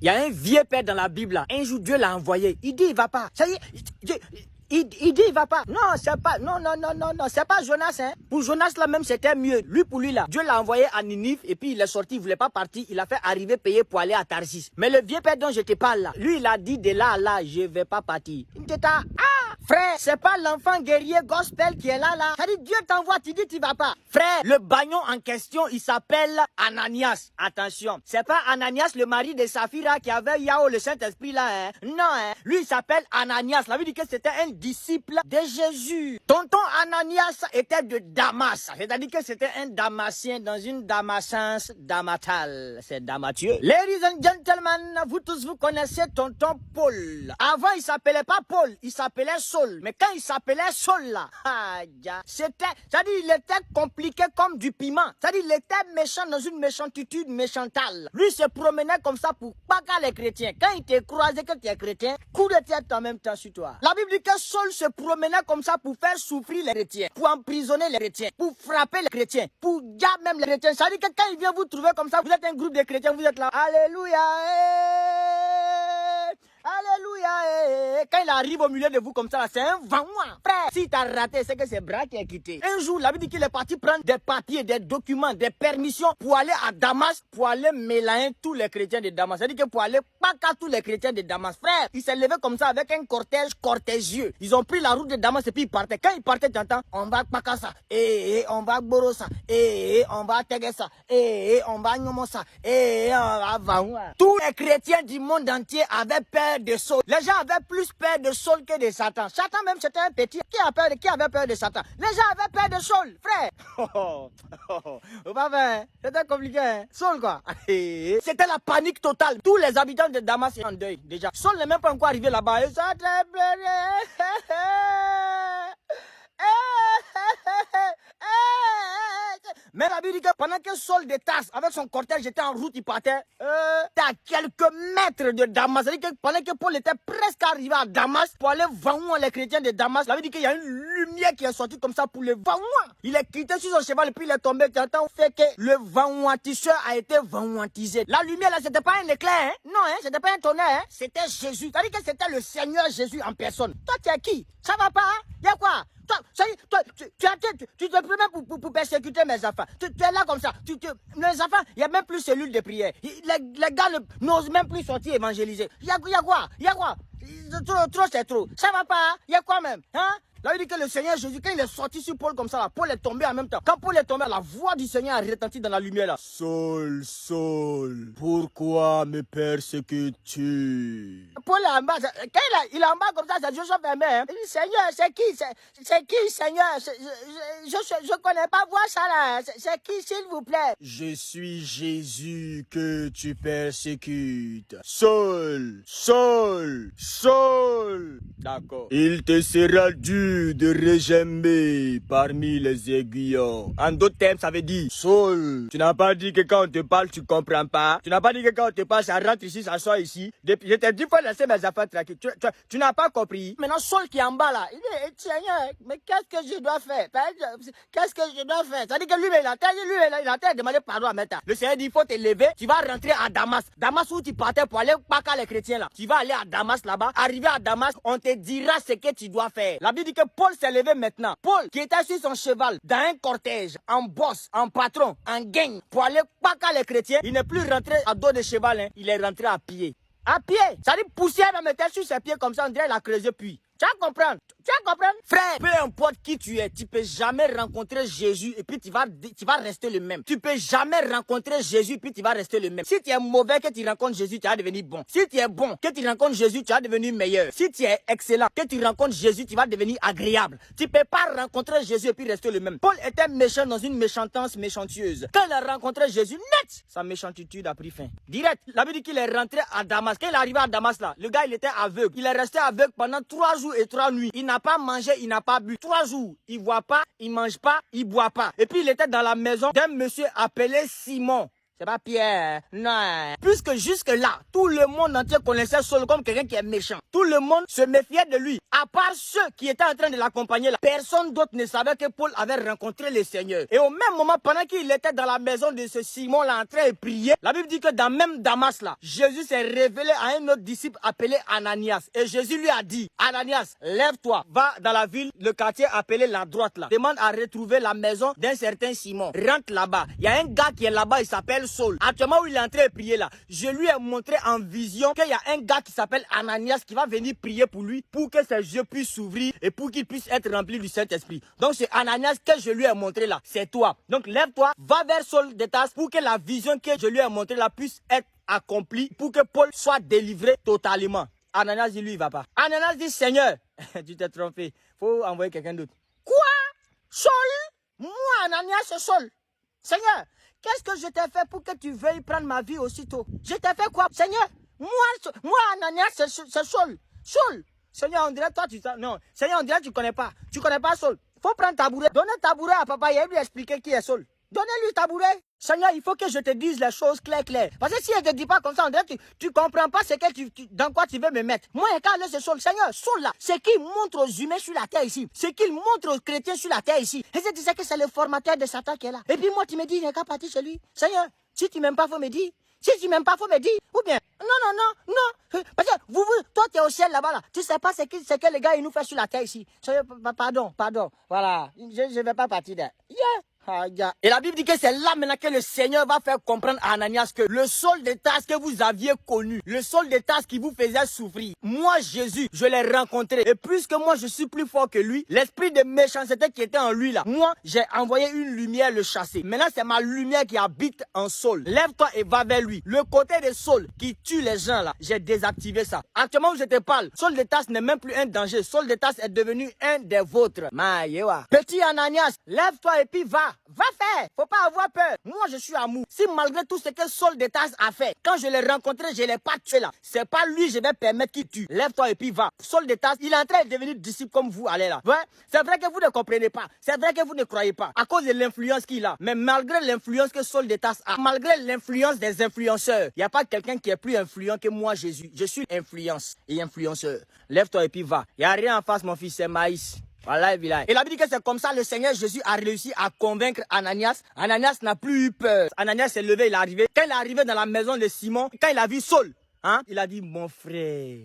Il y a un vieux père dans la Bible là. Un jour, Dieu l'a envoyé. Il dit, il va pas. Ça y est, il dit, il va pas. Non, c'est pas, non, c'est pas Jonas, hein. Pour Jonas, là, même, c'était mieux. Pour lui, là, Dieu l'a envoyé à Ninive, et puis il est sorti, il voulait pas partir, il a fait arriver, payer pour aller à Tarsis. Mais le vieux père dont je te parle, là, lui, il a dit, de là à là, je vais pas partir. Il dit, frère, c'est pas l'enfant guerrier gospel qui est là. Ça dit, Dieu t'envoie, tu dis, tu vas pas. Frère, le bagnon en question, il s'appelle Ananias. Attention, c'est pas Ananias, le mari de Saphira, qui avait Yahweh, le Saint-Esprit, là, hein. Non, hein. Lui, il s'appelle Ananias. La Bible dit que c'était un disciple de Jésus. Tonton Ananias était de Damas. C'est-à-dire que c'était un Damasien dans une Damascence damatale. C'est Damatieux. Ladies and gentlemen, vous tous, vous connaissez tonton Paul. Avant, il s'appelait pas Paul, il s'appelait Saul. Mais quand il s'appelait Saul, là, c'était, c'est-à-dire, il était compliqué comme du piment. C'est-à-dire, il était méchant dans une méchantitude méchantale. Lui, il se promenait comme ça pour paga les chrétiens. Quand il te croisait que tu es chrétien, coup de tête en même temps sur toi. La Bible dit que Saul se promenait comme ça pour faire souffrir les chrétiens, pour emprisonner les chrétiens, pour frapper les chrétiens, pour garder même les chrétiens. Ça veut dire que quand il vient vous trouver comme ça, vous êtes un groupe de chrétiens, vous êtes là. Alléluia. Alléluia. Quand il arrive au milieu de vous comme ça, c'est un vent. Frère, si t'as raté, c'est que c'est bras qui est quitté. Un jour, la Bible dit qu'il est parti prendre des papiers, des documents, des permissions pour aller à Damas, pour aller mélanger tous les chrétiens de Damas. C'est-à-dire que pour aller pas qu'à tous les chrétiens de Damas. Frère, il s'est levé comme ça avec un cortège cortégieux. Ils ont pris la route de Damas et puis ils partaient. Quand ils partaient, t'entends, on va pas ça, on va Borosa, on va Tegesa, on va Nyomosa, on va Vaoua. Tous les chrétiens du monde entier avaient peur de Saul. Les gens avaient plus peur de Saul que de Satan. Satan même c'était un petit. Qui avait peur de Satan? Les gens avaient peur de Saul, frère. C'était compliqué, hein? Saul quoi. C'était la panique totale. Tous les habitants de Damas sont en deuil déjà. Saul n'est même pas encore arrivé là-bas. Et ça mais la Bible dit que pendant que Saul de Tarse, avec son cortège, était en route, il partait à quelques mètres de Damas. C'est-à-dire que pendant que Paul était presque arrivé à Damas, pour aller vendre les chrétiens de Damas, la Bible dit qu'il y a une lumière qui est sortie comme ça pour le vendre. Il est quitté sur son cheval et puis il est tombé. Tu entends, fait que le vendantisseur a été vendantisé. La lumière là, c'était pas un éclair, hein? Non, hein? C'était pas un tonnerre, hein? C'était Jésus. C'est-à-dire que c'était le Seigneur Jésus en personne. Toi, tu es qui? Ça va pas, hein? Y a quoi? Toi, tu te promets pour persécuter mes enfants. Tu es là comme ça. Les enfants, il n'y a même plus cellule de prière. Les gars n'osent même plus sortir évangéliser. Il y a quoi? Trop, c'est trop. Ça va pas? Il y a quoi même? Hein? Là, il dit que le Seigneur Jésus, quand il est sorti sur Paul comme ça, là, Paul est tombé en même temps. Quand Paul est tombé, la voix du Seigneur a retenti dans la lumière là. Saul, Saul, pourquoi me persécutes-tu? Paul est en bas. Quand il est en bas comme ça, c'est Dieu fermé. Hein? Il dit, Seigneur, c'est qui, Seigneur? Je connais pas voir ça là. C'est qui, s'il vous plaît? Je suis Jésus que tu persécutes. Saul, Saul, Saul. D'accord. Il te sera dû de regember parmi les aiguillons. En d'autres termes, ça veut dire Saul. Tu n'as pas dit que quand on te parle, tu comprends pas. Tu n'as pas dit que quand on te parle, ça rentre ici, ça sort ici. Je t'ai dit, faut laisser mes affaires tranquilles. Tu n'as pas compris. Maintenant, Saul qui est en bas là, il dit, Seigneur, mais qu'est-ce que je dois faire? Qu'est-ce que je dois faire? Ça dit que lui, il a terre demandé pardon à Meta. Le Seigneur dit, il faut te lever, tu vas rentrer à Damas. Damas où tu partais pour aller pas qu'à les chrétiens là. Tu vas aller à Damas là-bas. Arrivé à Damas, on te dira ce que tu dois faire. La Bible dit que Paul s'est levé maintenant. Paul, qui était sur son cheval, dans un cortège, en boss, en patron, en gang, pour aller pas qu'à les chrétiens, il n'est plus rentré à dos de cheval, hein. Il est rentré à pied. À pied. Ça dit poussière me mettait sur ses pieds comme ça, on dirait il a creusé puis. Tu vas comprendre? Frère, peu importe qui tu es, tu peux jamais rencontrer Jésus et puis tu vas rester le même. Tu peux jamais rencontrer Jésus et puis tu vas rester le même. Si tu es mauvais, que tu rencontres Jésus, tu vas devenir bon. Si tu es bon, que tu rencontres Jésus, tu vas devenir meilleur. Si tu es excellent, que tu rencontres Jésus, tu vas devenir agréable. Tu peux pas rencontrer Jésus et puis rester le même. Paul était méchant dans une méchantance méchantueuse. Quand il a rencontré Jésus, net, sa méchantitude a pris fin. Direct, la Bible dit qu'il est rentré à Damas. Quand il est arrivé à Damas là, le gars il était aveugle. Il est resté aveugle pendant 3 jours et 3 nuits. Il n'a pas mangé, il n'a pas bu. 3 jours, il voit pas, il mange pas, il boit pas. Et puis il était dans la maison d'un monsieur appelé Simon. C'est pas Pierre, non. Puisque jusque-là, tout le monde entier connaissait Saul comme quelqu'un qui est méchant. Tout le monde se méfiait de lui. À part ceux qui étaient en train de l'accompagner là, personne d'autre ne savait que Paul avait rencontré le Seigneur. Et au même moment, pendant qu'il était dans la maison de ce Simon-là en train de prier, la Bible dit que dans même Damas là, Jésus s'est révélé à un autre disciple appelé Ananias. Et Jésus lui a dit, Ananias, lève-toi, va dans la ville, le quartier appelé la droite là. Demande à retrouver la maison d'un certain Simon. Rentre là-bas. Il y a un gars qui est là-bas, il s'appelle Saul. Actuellement où il est en train de prier là, je lui ai montré en vision qu'il y a un gars qui s'appelle Ananias qui va venir prier pour lui, pour que ses yeux puissent s'ouvrir et pour qu'il puisse être rempli du Saint-Esprit. Donc c'est Ananias que je lui ai montré là, c'est toi. Donc lève-toi, va vers Saul de Tarse pour que la vision que je lui ai montrée là puisse être accomplie, pour que Paul soit délivré totalement. Ananias dit lui il va pas. Ananias dit Seigneur, tu t'es trompé, faut envoyer quelqu'un d'autre. Quoi? Saul? Moi Ananias c'est Saul. Seigneur, qu'est-ce que je t'ai fait pour que tu veuilles prendre ma vie aussitôt? Je t'ai fait quoi? Seigneur, moi Ananias, c'est Saul. Saul. Seigneur, on dirait toi, non. Seigneur, on dirait tu connais pas. Tu connais pas Saul. Faut prendre tabouret. Donnez tabouret à papa et lui expliquer qui est Saul. Donnez-lui tabouret. Seigneur, il faut que je te dise les choses claires. Parce que si je ne te dis pas comme ça, on dirait que tu comprends pas ce que dans quoi tu veux me mettre. Moi, quand c'est Saul, Seigneur, Saul là, c'est qu'il montre aux humains sur la terre ici. C'est qu'il montre aux chrétiens sur la terre ici. Et je disais que c'est le formateur de Satan qui est là. Et puis moi, tu me dis, il n'est qu'à partir chez lui. Seigneur, si tu m'aimes pas, faut me dire. Si tu m'aimes pas, faut me dire. Ou bien, non. Parce que toi, tu es au ciel là-bas, là. Tu sais pas ce que les gars, ils nous font sur la terre ici. Seigneur, pardon. Voilà. Je vais pas partir de... Et la Bible dit que c'est là maintenant que le Seigneur va faire comprendre à Ananias que le Saul de Tarse que vous aviez connu, le Saul de Tarse qui vous faisait souffrir, moi Jésus, je l'ai rencontré. Et puisque moi je suis plus fort que lui, l'esprit de méchanceté qui était en lui là, moi j'ai envoyé une lumière le chasser. Maintenant c'est ma lumière qui habite en Saul. Lève-toi et va vers lui. Le côté de Saul qui tue les gens là, j'ai désactivé ça. Actuellement où je te parle, Saul de Tarse n'est même plus un danger. Saul de Tarse est devenu un des vôtres. Petit Ananias, lève-toi et puis va faire. Faut pas avoir peur. Moi, je suis amour. Si malgré tout ce que Saul de Tarse a fait, quand je l'ai rencontré, je l'ai pas tué là. C'est pas lui, je vais permettre qu'il tue. Lève-toi et puis va. Saul de Tarse, il est en train de devenir disciple comme vous, allez là. Ouais? C'est vrai que vous ne comprenez pas. C'est vrai que vous ne croyez pas. À cause de l'influence qu'il a. Mais malgré l'influence que Saul de Tarse a, malgré l'influence des influenceurs, il n'y a pas quelqu'un qui est plus influent que moi, Jésus. Je suis influence et influenceur. Lève-toi et puis va. Il n'y a rien en face, mon fils, c'est maïs. Voilà, et la Bible dit que c'est comme ça le Seigneur Jésus a réussi à convaincre Ananias. Ananias n'a plus eu peur. Ananias s'est levé, il est arrivé. Quand il est arrivé dans la maison de Simon, quand il a vu Saul, il a dit mon frère,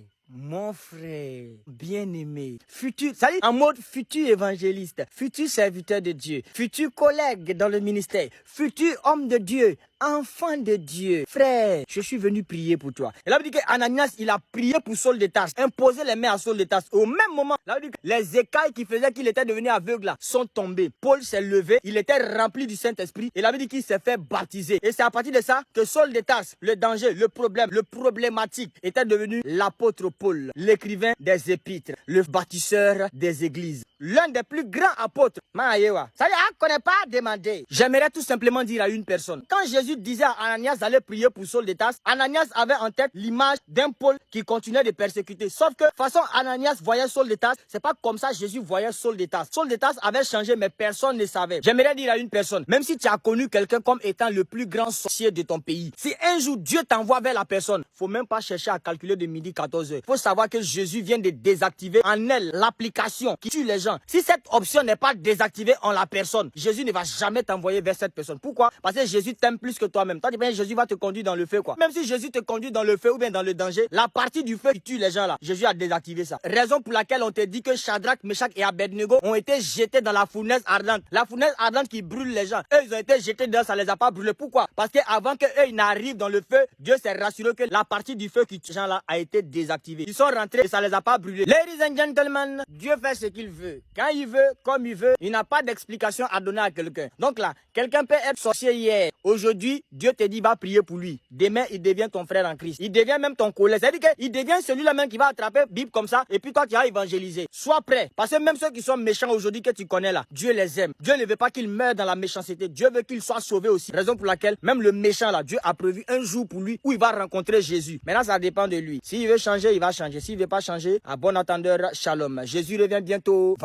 bien-aimé, futur, ça dit en mode futur évangéliste, futur serviteur de Dieu, futur collègue dans le ministère, futur homme de Dieu, enfant de Dieu, frère, je suis venu prier pour toi. Et là, il dit qu'Ananias, il a prié pour Saul de Tarse, imposé les mains à Saul de Tarse. Au même moment, là, il dit que les écailles qui faisaient qu'il était devenu aveugle là, sont tombées. Paul s'est levé, il était rempli du Saint-Esprit, et là, il dit qu'il s'est fait baptiser. Et c'est à partir de ça que Saul de Tarse, le danger, le problème, le problématique, était devenu l'apôtre Paul, l'écrivain des épîtres, le bâtisseur des églises, l'un des plus grands apôtres. Ça ne connaît pas demander. J'aimerais tout simplement dire à une personne, quand Jésus disait à Ananias d'aller prier pour Saul de Tarse, Ananias avait en tête l'image d'un Paul qui continuait de persécuter. Sauf que façon Ananias voyait Saul de Tarse, c'est pas comme ça Jésus voyait Saul de Tarse. Saul de Tarse avait changé, mais personne ne savait. J'aimerais dire à une personne, même si tu as connu quelqu'un comme étant le plus grand sorcier de ton pays, si un jour Dieu t'envoie vers la personne, faut même pas chercher à calculer de midi 14h. Faut savoir que Jésus vient de désactiver en elle l'application qui tue les gens. Si cette option n'est pas désactivée en la personne, Jésus ne va jamais t'envoyer vers cette personne. Pourquoi? Parce que Jésus t'aime plus que toi-même. Toi, tu penses que Jésus va te conduire dans le feu, quoi. Même si Jésus te conduit dans le feu ou bien dans le danger, la partie du feu qui tue les gens là, Jésus a désactivé ça. Raison pour laquelle on te dit que Shadrach, Meshach et Abednego ont été jetés dans la fournaise ardente. La fournaise ardente qui brûle les gens. Eux, ils ont été jetés dedans, ça les a pas brûlés. Pourquoi? Parce qu'avant qu'eux, ils n'arrivent dans le feu, Dieu s'est rassuré que la partie du feu qui tue les gens là a été désactivée. Ils sont rentrés et ça les a pas brûlés. Ladies and gentlemen, Dieu fait ce qu'il veut. Quand il veut, comme il veut, il n'a pas d'explication à donner à quelqu'un. Donc là, quelqu'un peut être sorcier hier. Aujourd'hui, Dieu te dit va prier pour lui. Demain, il devient ton frère en Christ. Il devient même ton collègue. C'est-à-dire qu'il devient celui-là même qui va attraper Bible comme ça et puis toi tu vas évangéliser. Sois prêt. Parce que même ceux qui sont méchants aujourd'hui que tu connais là, Dieu les aime. Dieu ne veut pas qu'ils meurent dans la méchanceté. Dieu veut qu'ils soient sauvés aussi. Raison pour laquelle même le méchant là, Dieu a prévu un jour pour lui où il va rencontrer Jésus. Maintenant, ça dépend de lui. S'il veut changer, il va changer. S'il ne veut pas changer, à bon entendeur, shalom. Jésus revient bientôt.